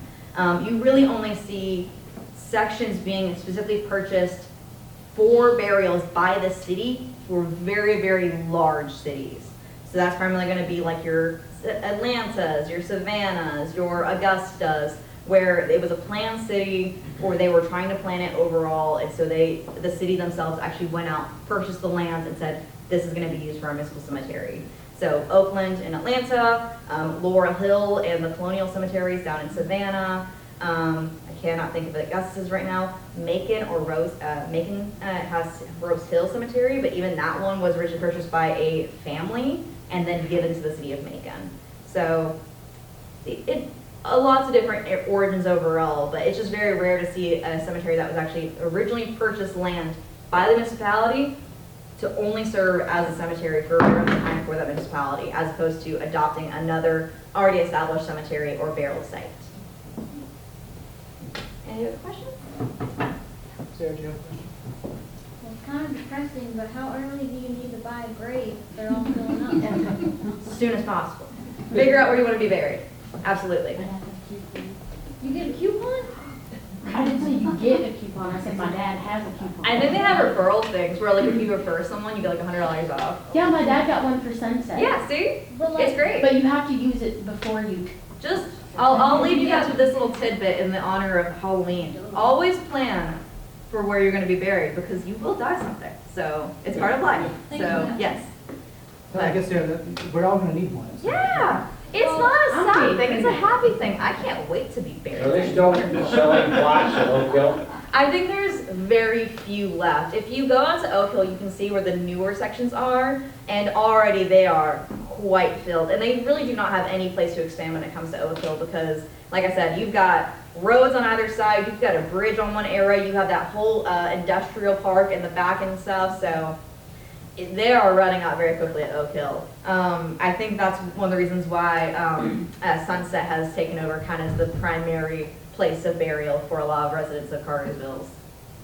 You really only see sections being specifically purchased for burials by the city for very, very large cities. So that's primarily going to be like your Atlantas, your Savannahs, your Augustas, where it was a planned city or they were trying to plan it overall, and so the city themselves actually went out, purchased the lands, and said, this is going to be used for our municipal cemetery. So Oakland and Atlanta, Laurel Hill and the Colonial Cemeteries down in Savannah. I cannot think of the Augustus right now. Macon or Macon has Rose Hill Cemetery, but even that one was originally purchased by a family and then given to the city of Macon. So lots of different origins overall, but it's just very rare to see a cemetery that was actually originally purchased land by the municipality to only serve as a cemetery for a very long time for that municipality, as opposed to adopting another already established cemetery or burial site. Any other questions? Sarah, do you have a question? Well, it's kind of depressing, but how early do you need to buy a grave if they're all filling up? As soon as possible. Figure out where you want to be buried. Absolutely. You get a coupon? I didn't say you get a coupon, I said my dad has a coupon. I think they have referral things where, like, if you refer someone, you get like $100 off. Yeah, my dad got one for Sunset. Yeah, see? But like, It's great. But you have to use it before you. Just, I'll leave you guys with this little tidbit in the honor of Halloween. Always plan for where you're going to be buried because you will die someday. So it's part of life. Thank So you. yes. I guess we're all going to need one. Yeah. It's not a sad thing. It's a happy thing. I can't wait to be Are buried. they still selling plots at Oak Hill? I think there's very few left. If you go onto Oak Hill, you can see where the newer sections are, and already they are quite filled. And they really do not have any place to expand when it comes to Oak Hill because, like I said, you've got roads on either side, you've got a bridge on one area, you have that whole industrial park in the back and stuff, so they are running out very quickly at Oak Hill. I think that's one of the reasons why Sunset has taken over kind of the primary place of burial for a lot of residents of Cartersville,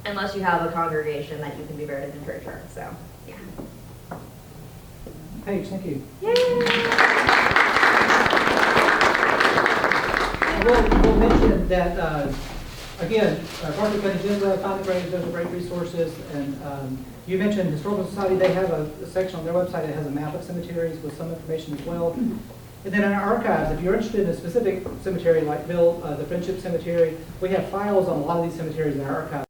unless you have a congregation that you can be buried in the churchyard. So, yeah. Paige, thank you. We'll mention that, again, Bartow County Agenda, Find the Graves, those are great resources. And you mentioned Historical Society, they have a section on their website that has a map of cemeteries with some information as well. And then in our archives, if you're interested in a specific cemetery like Bill, the Friendship Cemetery, we have files on a lot of these cemeteries in our archives.